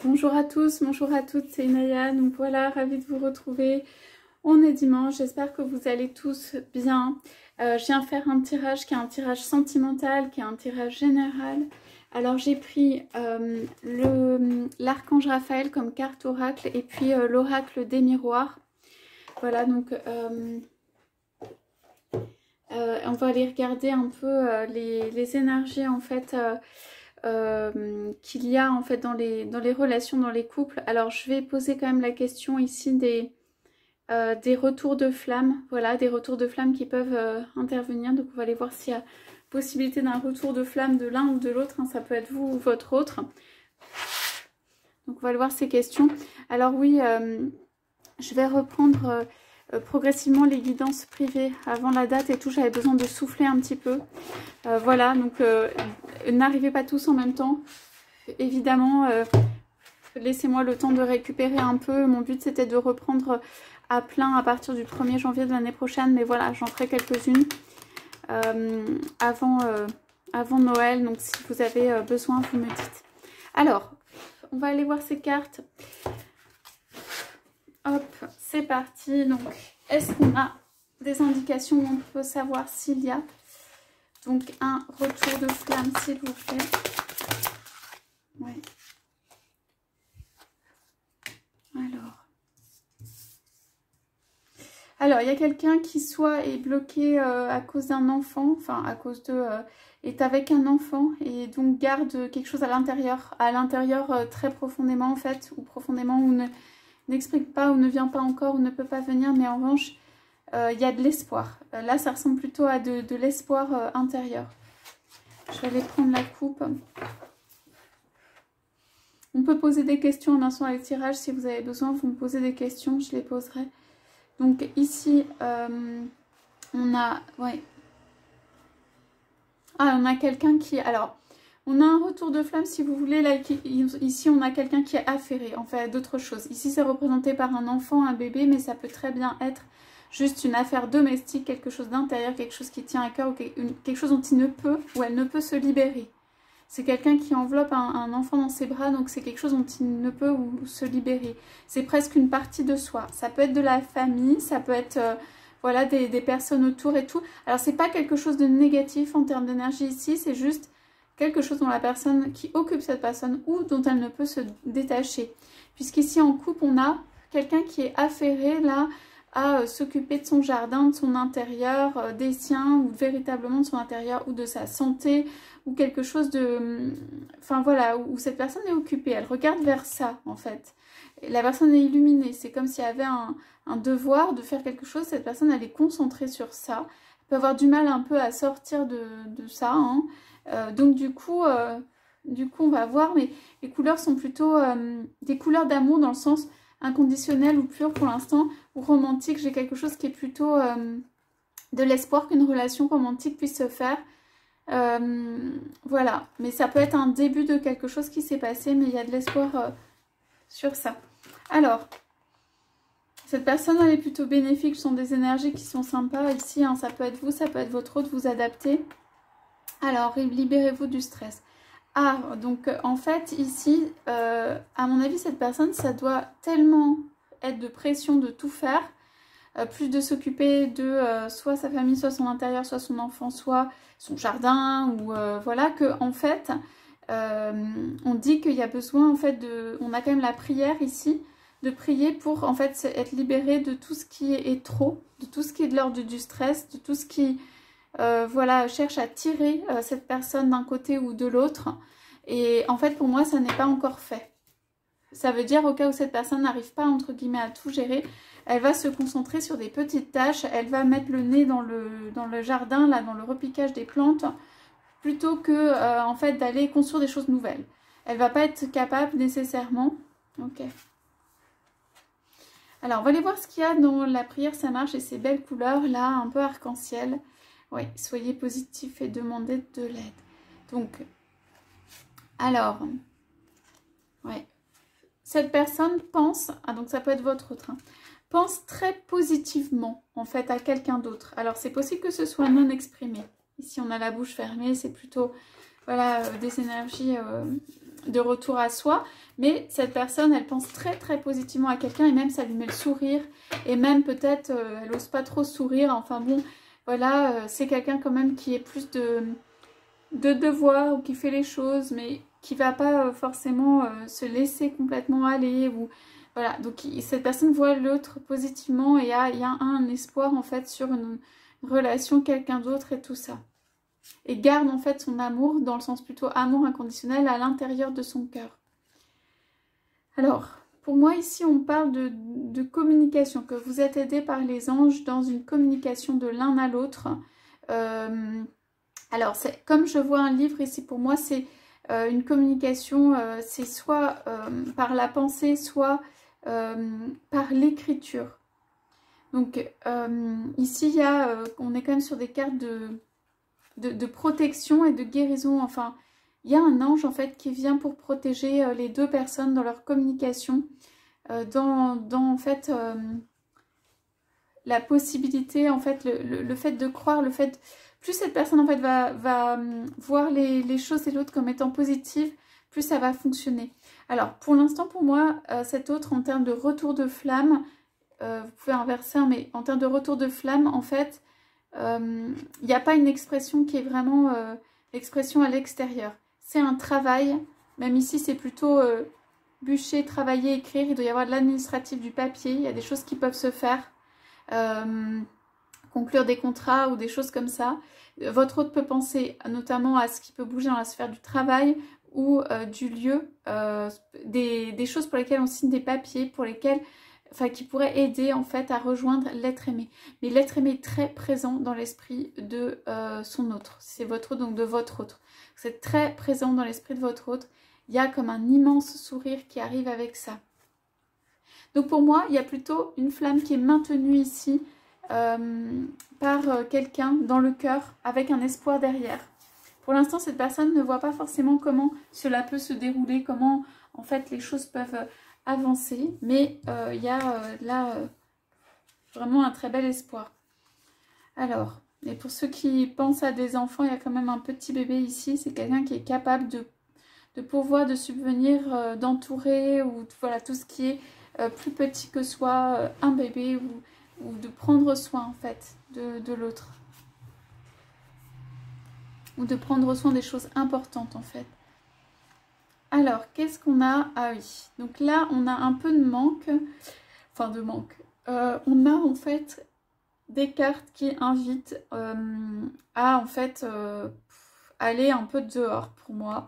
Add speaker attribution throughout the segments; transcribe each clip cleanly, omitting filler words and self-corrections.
Speaker 1: Bonjour à tous, bonjour à toutes, c'est Inaya. Donc voilà, ravie de vous retrouver. On est dimanche, j'espère que vous allez tous bien. Je viens faire un tirage qui est un tirage sentimental, qui est un tirage général. Alors j'ai pris l'archange Raphaël comme carte oracle et puis l'oracle des miroirs. Voilà, donc on va aller regarder un peu les énergies en fait qu'il y a en fait dans les relations, dans les couples. Alors je vais poser quand même la question ici des retours de flamme, voilà, des retours de flamme qui peuvent intervenir. Donc on va aller voir s'il y a possibilité d'un retour de flamme de l'un ou de l'autre, hein. Ça peut être vous ou votre autre. Donc on va aller voir ces questions. Alors oui, je vais reprendre progressivement les guidances privées avant la date et tout. J'avais besoin de souffler un petit peu. Voilà, donc n'arrivez pas tous en même temps. Évidemment, laissez-moi le temps de récupérer un peu. Mon but c'était de reprendre à plein à partir du 1er janvier de l'année prochaine. Mais voilà, j'en ferai quelques-unes avant Noël. Donc si vous avez besoin, vous me dites. Alors, on va aller voir ces cartes. Hop, c'est parti. Donc, est-ce qu'on a des indications où on peut savoir s'il y a donc un retour de flamme, s'il vous plaît? Ouais. Alors, il y a quelqu'un qui soit est bloqué à cause d'un enfant, enfin à cause de... est avec un enfant et donc garde quelque chose à l'intérieur très profondément en fait, ou profondément, ou n'exprime pas, ou ne vient pas encore, ou ne peut pas venir, mais en revanche, il y a de l'espoir. Là, ça ressemble plutôt à de l'espoir intérieur. Je vais aller prendre la coupe. On peut poser des questions en instant avec le tirage. Si vous avez besoin, vous me posez des questions, je les poserai. Donc ici, on a... Ouais. Ah, on a quelqu'un qui... Alors, on a un retour de flamme, si vous voulez. Là, ici, on a quelqu'un qui est affairé, en fait, d'autres choses. Ici, c'est représenté par un enfant, un bébé, mais ça peut très bien être juste une affaire domestique, quelque chose d'intérieur, quelque chose qui tient à cœur, ou quelque chose dont il ne peut, ou elle ne peut se libérer. C'est quelqu'un qui enveloppe un enfant dans ses bras, donc c'est quelque chose dont il ne peut ou se libérer. C'est presque une partie de soi. Ça peut être de la famille, ça peut être voilà, des personnes autour et tout. Alors c'est pas quelque chose de négatif en termes d'énergie ici, c'est juste quelque chose dont la personne qui occupe cette personne ou dont elle ne peut se détacher. Puisqu'ici en couple, on a quelqu'un qui est affairé là à s'occuper de son jardin, de son intérieur, des siens, ou véritablement de son intérieur, ou de sa santé, ou quelque chose de... Enfin voilà, où cette personne est occupée, elle regarde vers ça en fait. Et la personne est illuminée, c'est comme s'il y avait un devoir de faire quelque chose, cette personne elle est concentrée sur ça. Elle peut avoir du mal un peu à sortir de ça, hein. Donc du coup, on va voir, mais les couleurs sont plutôt des couleurs d'amour dans le sens inconditionnel ou pur pour l'instant, ou romantique. J'ai quelque chose qui est plutôt de l'espoir qu'une relation romantique puisse se faire. Voilà, mais ça peut être un début de quelque chose qui s'est passé, mais il y a de l'espoir sur ça. Alors, cette personne elle est plutôt bénéfique, ce sont des énergies qui sont sympas ici, hein. Ça peut être vous, ça peut être votre autre, vous adaptez. Alors, libérez-vous du stress. Ah, donc en fait ici, à mon avis, cette personne, ça doit tellement être de pression de tout faire, plus de s'occuper de soit sa famille, soit son intérieur, soit son enfant, soit son jardin, ou voilà, que en fait, on dit qu'il y a besoin en fait de... On a quand même la prière ici, de prier pour en fait être libéré de tout ce qui est trop, de tout ce qui est de l'ordre du stress, de tout ce qui... voilà, cherche à tirer cette personne d'un côté ou de l'autre. Et en fait, pour moi, ça n'est pas encore fait. Ça veut dire, au cas où cette personne n'arrive pas, entre guillemets, à tout gérer, elle va se concentrer sur des petites tâches. Elle va mettre le nez dans le jardin, là, dans le repiquage des plantes, plutôt que, en fait, d'aller construire des choses nouvelles. Elle va pas être capable, nécessairement. Ok. Alors, on va aller voir ce qu'il y a dans la prière, ça marche, et ces belles couleurs, là, un peu arc-en-ciel. Oui, soyez positif et demandez de l'aide. Donc, alors, ouais, cette personne pense, ah donc ça peut être votre autre, hein, pense très positivement en fait à quelqu'un d'autre. Alors c'est possible que ce soit non exprimé. Ici on a la bouche fermée, c'est plutôt, voilà, des énergies de retour à soi. Mais cette personne, elle pense très très positivement à quelqu'un et même ça lui met le sourire. Et même peut-être, elle n'ose pas trop sourire. Enfin bon, voilà, c'est quelqu'un quand même qui est plus de devoir ou qui fait les choses, mais qui va pas forcément se laisser complètement aller. Ou voilà, donc cette personne voit l'autre positivement et il y a un espoir en fait sur une relation, quelqu'un d'autre et tout ça. Et garde en fait son amour, dans le sens plutôt amour inconditionnel, à l'intérieur de son cœur. Alors, pour moi ici on parle de communication, que vous êtes aidé par les anges dans une communication de l'un à l'autre. Alors, comme je vois un livre ici, pour moi c'est une communication, c'est soit par la pensée, soit par l'écriture. Donc ici on est quand même sur des cartes de protection et de guérison. Enfin, il y a un ange en fait qui vient pour protéger les deux personnes dans leur communication, dans en fait la possibilité, en fait le fait de croire, le fait plus cette personne en fait va voir les choses et l'autre comme étant positives, plus ça va fonctionner. Alors pour l'instant pour moi cet autre en termes de retour de flamme, vous pouvez inverser hein, mais en termes de retour de flamme en fait il n'y a pas une expression qui est vraiment l'expression à l'extérieur. C'est un travail, même ici c'est plutôt bûcher, travailler, écrire. Il doit y avoir de l'administratif, du papier, il y a des choses qui peuvent se faire, conclure des contrats ou des choses comme ça. Votre hôte peut penser notamment à ce qui peut bouger dans la sphère du travail ou du lieu, des choses pour lesquelles on signe des papiers, pour lesquelles... Enfin, qui pourrait aider en fait à rejoindre l'être aimé. Mais l'être aimé est très présent dans l'esprit de son autre. C'est votre autre, donc de votre autre. C'est très présent dans l'esprit de votre autre. Il y a comme un immense sourire qui arrive avec ça. Donc pour moi, il y a plutôt une flamme qui est maintenue ici par quelqu'un dans le cœur avec un espoir derrière. Pour l'instant, cette personne ne voit pas forcément comment cela peut se dérouler, comment en fait les choses peuvent... avancer, mais il y a là vraiment un très bel espoir. Alors, et pour ceux qui pensent à des enfants, il y a quand même un petit bébé ici, c'est quelqu'un qui est capable de pourvoir, de subvenir, d'entourer, ou voilà, tout ce qui est plus petit que soi, un bébé, ou de prendre soin en fait de l'autre. Ou de prendre soin des choses importantes en fait. Alors, qu'est-ce qu'on a? Ah oui, donc là, on a un peu de manque. Enfin, de manque. On a en fait des cartes qui invitent à en fait aller un peu dehors pour moi,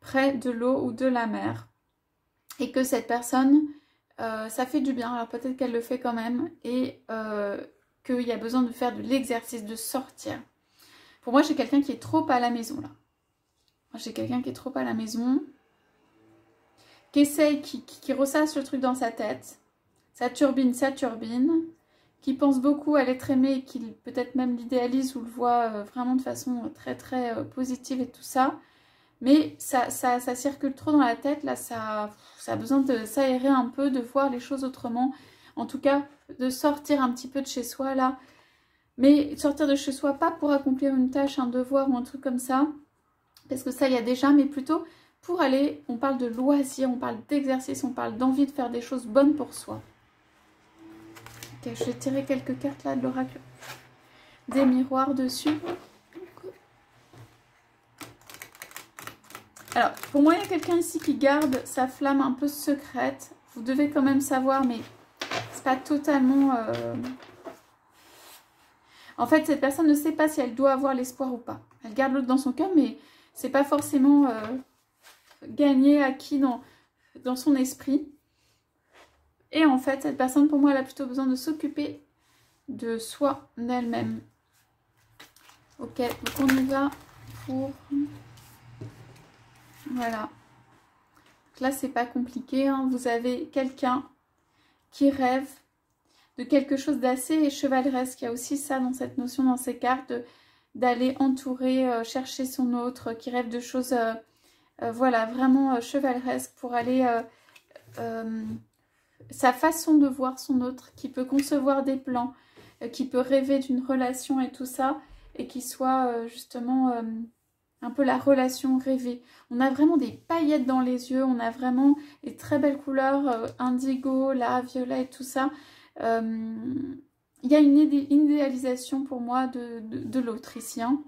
Speaker 1: près de l'eau ou de la mer. Et que cette personne, ça fait du bien. Alors peut-être qu'elle le fait quand même. Et qu'il y a besoin de faire de l'exercice, de sortir. Pour moi, j'ai quelqu'un qui est trop à la maison là. J'ai quelqu'un qui est trop à la maison, qui essaye, qui ressasse le truc dans sa tête, ça turbine, qui pense beaucoup à l'être aimé et qui peut-être même l'idéalise ou le voit vraiment de façon très très positive et tout ça. Mais ça circule trop dans la tête, là ça a besoin de s'aérer un peu, de voir les choses autrement. En tout cas, de sortir un petit peu de chez soi là. Mais sortir de chez soi, pas pour accomplir une tâche, un devoir ou un truc comme ça. Parce que ça, il y a déjà, mais plutôt pour aller, on parle de loisirs, on parle d'exercice, on parle d'envie de faire des choses bonnes pour soi. Ok, je vais tirer quelques cartes là de l'oracle. Des miroirs dessus. Alors, pour moi, il y a quelqu'un ici qui garde sa flamme un peu secrète. Vous devez quand même savoir, mais c'est pas totalement... En fait, cette personne ne sait pas si elle doit avoir l'espoir ou pas. Elle garde l'autre dans son cœur, mais... c'est pas forcément gagné, acquis dans son esprit. Et en fait, cette personne, pour moi, elle a plutôt besoin de s'occuper de soi, d'elle-même. Ok, donc on y va pour... Voilà. Donc là, c'est pas compliqué. Hein. Vous avez quelqu'un qui rêve de quelque chose d'assez chevaleresque. Il y a aussi ça dans cette notion, dans ces cartes, d'aller entourer, chercher son autre, qui rêve de choses, voilà, vraiment chevaleresques pour aller... sa façon de voir son autre, qui peut concevoir des plans, qui peut rêver d'une relation et tout ça, et qui soit justement un peu la relation rêvée. On a vraiment des paillettes dans les yeux, on a vraiment des très belles couleurs, indigo, là, violet et tout ça. Il y a une idéalisation pour moi de l'autre ici. Hein.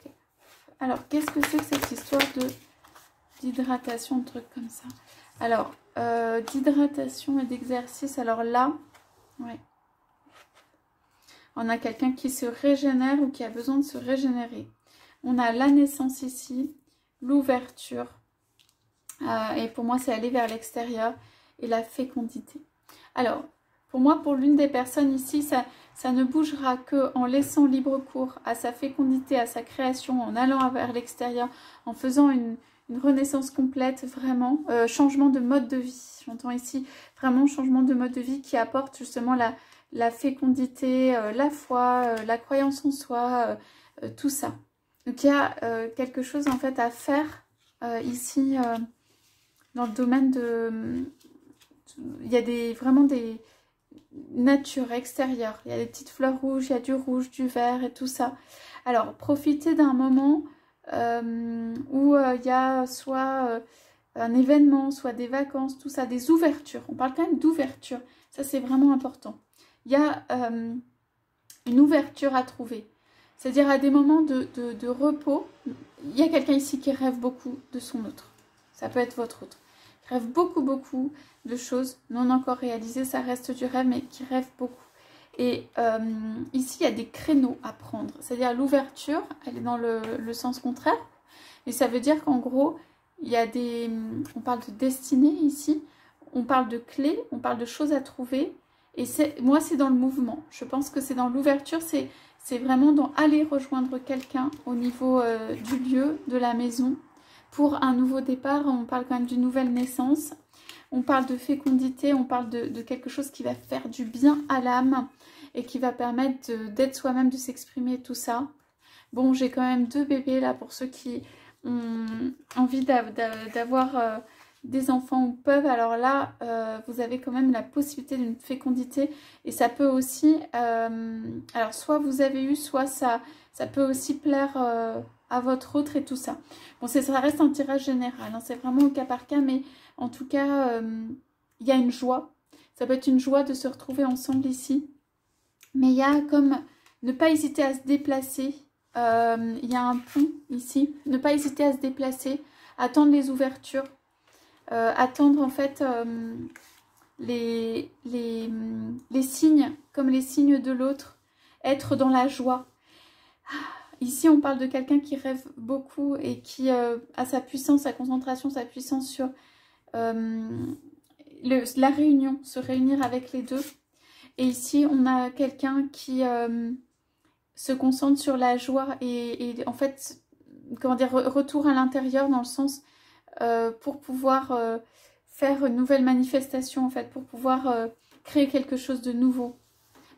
Speaker 1: Okay. Alors, qu'est-ce que c'est que cette histoire d'hydratation, de trucs comme ça? Alors, d'hydratation et d'exercice, alors là, ouais. On a quelqu'un qui se régénère ou qui a besoin de se régénérer. On a la naissance ici, l'ouverture. Et pour moi, c'est aller vers l'extérieur et la fécondité. Alors, pour moi, pour l'une des personnes ici, ça ne bougera qu'en laissant libre cours à sa fécondité, à sa création, en allant vers l'extérieur, en faisant une renaissance complète, vraiment. Changement de mode de vie. J'entends ici vraiment changement de mode de vie qui apporte justement la fécondité, la foi, la croyance en soi, tout ça. Donc il y a quelque chose en fait à faire ici dans le domaine de... Il y a vraiment des natures extérieures. Il y a des petites fleurs rouges, il y a du rouge, du vert et tout ça. Alors profitez d'un moment où il y a soit un événement, soit des vacances, tout ça, des ouvertures. On parle quand même d'ouverture. Ça c'est vraiment important. Il y a une ouverture à trouver. C'est-à-dire à des moments de repos. Il y a quelqu'un ici qui rêve beaucoup de son autre. Ça peut être votre autre. Qui rêve beaucoup de choses non encore réalisées. Ça reste du rêve, mais qui rêve beaucoup. Et ici, il y a des créneaux à prendre. C'est-à-dire l'ouverture, elle est dans le sens contraire. Et ça veut dire qu'en gros, il y a des... On parle de destinée ici. On parle de clés, on parle de choses à trouver. Et moi, c'est dans le mouvement. Je pense que c'est dans l'ouverture, c'est vraiment dans aller rejoindre quelqu'un au niveau du lieu, de la maison. Pour un nouveau départ, on parle quand même d'une nouvelle naissance. On parle de fécondité, on parle de quelque chose qui va faire du bien à l'âme et qui va permettre d'être soi-même, de s'exprimer, tout ça. Bon, j'ai quand même 2 bébés là pour ceux qui ont envie d'avoir... des enfants ou peuvent, alors là, vous avez quand même la possibilité d'une fécondité et ça peut aussi, alors soit vous avez eu, soit ça peut aussi plaire à votre autre et tout ça. Bon, ça reste un tirage général, hein, c'est vraiment au cas par cas, mais en tout cas, il y a une joie. Ça peut être une joie de se retrouver ensemble ici, mais il y a comme ne pas hésiter à se déplacer. Il y a un pont ici, ne pas hésiter à se déplacer, attendre les ouvertures. Attendre en fait les signes comme les signes de l'autre, être dans la joie. Ici on parle de quelqu'un qui rêve beaucoup et qui a sa puissance, sa concentration, sa puissance sur la réunion, se réunir avec les deux. Et ici on a quelqu'un qui se concentre sur la joie et en fait, comment dire, retour à l'intérieur dans le sens... pour pouvoir faire une nouvelle manifestation en fait, pour pouvoir créer quelque chose de nouveau.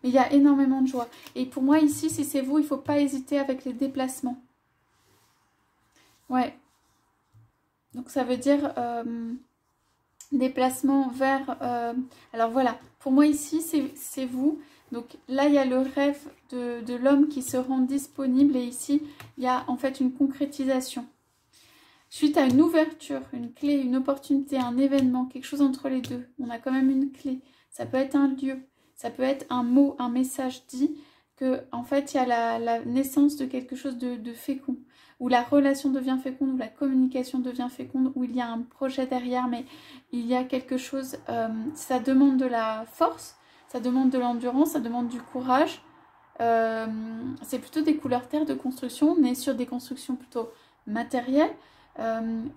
Speaker 1: Mais il y a énormément de joie. Et pour moi ici, si c'est vous, il ne faut pas hésiter avec les déplacements. Ouais. Donc ça veut dire déplacement vers... alors voilà, pour moi ici, c'est vous. Donc là, il y a le rêve de l'homme qui se rend disponible. Et ici, il y a en fait une concrétisation. Suite à une ouverture, une clé, une opportunité, un événement, quelque chose entre les deux, on a quand même une clé. Ça peut être un lieu, ça peut être un mot, un message dit que en fait il y a la naissance de quelque chose de fécond, où la relation devient féconde, où la communication devient féconde, où il y a un projet derrière, mais il y a quelque chose, ça demande de la force, ça demande de l'endurance, ça demande du courage. C'est plutôt des couleurs terre de construction, on est sur des constructions plutôt matérielles.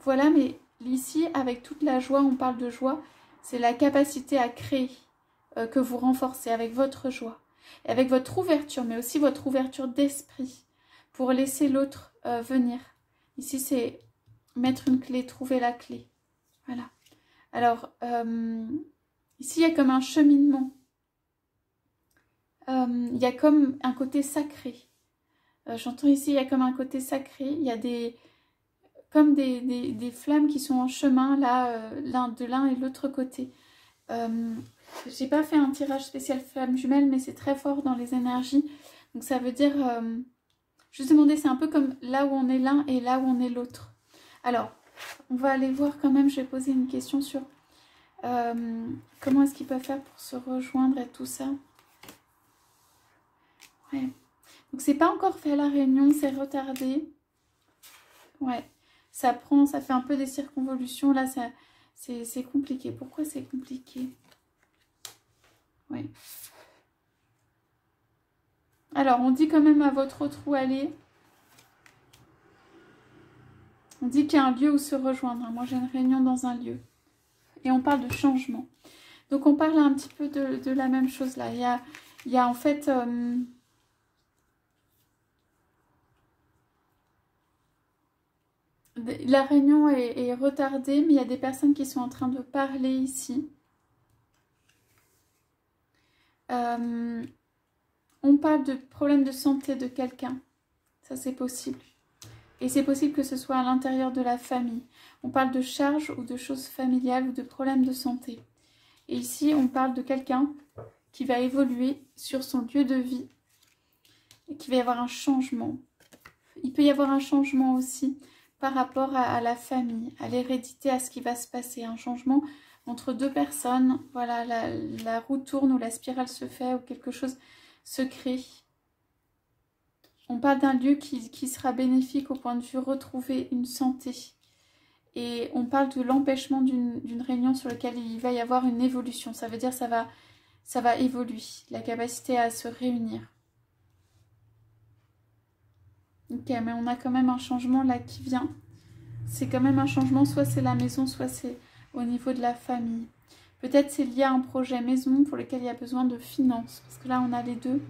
Speaker 1: Voilà, mais ici, avec toute la joie, on parle de joie, c'est la capacité à créer que vous renforcez avec votre joie, et avec votre ouverture, mais aussi votre ouverture d'esprit pour laisser l'autre venir. Ici, c'est mettre une clé, trouver la clé. Voilà. Alors, ici, il y a comme un cheminement. Il y a comme un côté sacré. J'entends ici, il y a comme un côté sacré. Il y a comme des flammes qui sont en chemin là, de l'un et de l'autre côté. J'ai pas fait un tirage spécial flamme jumelle, mais c'est très fort dans les énergies. Donc ça veut dire Juste demander, c'est un peu comme là où on est l'un et là où on est l'autre. Alors, on va aller voir quand même, je vais poser une question sur comment est-ce qu'ils peuvent faire pour se rejoindre et tout ça. Ouais. Donc, c'est pas encore fait la réunion, c'est retardé. Ouais. Ça prend, ça fait un peu des circonvolutions. Là, c'est compliqué. Pourquoi c'est compliqué? Oui. Alors, on dit quand même à votre autre où aller. On dit qu'il y a un lieu où se rejoindre. Moi, j'ai une réunion dans un lieu. Et on parle de changement. Donc, on parle un petit peu de la même chose là. Il y a en fait... la réunion est retardée, mais il y a des personnes qui sont en train de parler ici. On parle de problèmes de santé de quelqu'un. Ça, c'est possible. Et c'est possible que ce soit à l'intérieur de la famille. On parle de charges ou de choses familiales ou de problèmes de santé. Et ici, on parle de quelqu'un qui va évoluer sur son lieu de vie et qui va y avoir un changement. Il peut y avoir un changement aussi par rapport à la famille, à l'hérédité, à ce qui va se passer. Un changement entre deux personnes. Voilà, la roue tourne ou la spirale se fait ou quelque chose se crée. On parle d'un lieu qui sera bénéfique au point de vue retrouver une santé. Et on parle de l'empêchement d'une réunion sur laquelle il va y avoir une évolution. Ça veut dire que ça va évoluer, la capacité à se réunir. Ok, mais on a quand même un changement là qui vient. C'est quand même un changement, soit c'est la maison, soit c'est au niveau de la famille. Peut-être c'est lié à un projet maison pour lequel il y a besoin de finances. Parce que là, on a les deux.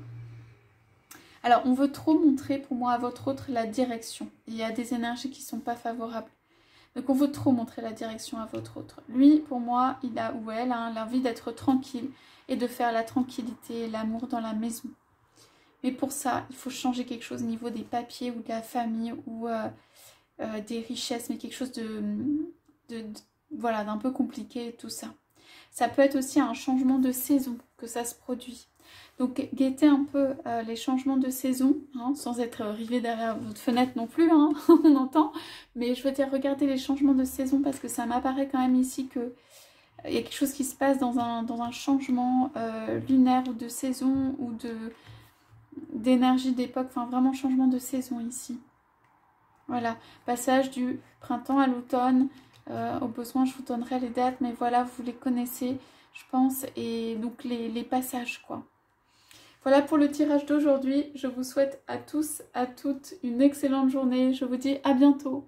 Speaker 1: Alors, on veut trop montrer, pour moi, à votre autre, la direction. Il y a des énergies qui ne sont pas favorables. Donc, on veut trop montrer la direction à votre autre. Lui, pour moi, il a ou elle a l'envie d'être tranquille et de faire la tranquillité et l'amour dans la maison. Mais pour ça, il faut changer quelque chose au niveau des papiers ou de la famille ou des richesses, mais quelque chose voilà, d'un peu compliqué, tout ça. Ça peut être aussi un changement de saison que ça se produit. Donc, guettez un peu les changements de saison, hein, sans être rivé derrière votre fenêtre non plus, hein, on entend. Mais je veux dire, regardez les changements de saison parce que ça m'apparaît quand même ici que il y a quelque chose qui se passe dans un changement lunaire ou de saison ou d'énergie d'époque. Enfin, vraiment changement de saison ici. Voilà, passage du printemps à l'automne. Au besoin, je vous donnerai les dates, mais voilà, vous les connaissez, je pense. Et donc, les passages, quoi. Voilà pour le tirage d'aujourd'hui. Je vous souhaite à tous, à toutes une excellente journée. Je vous dis à bientôt.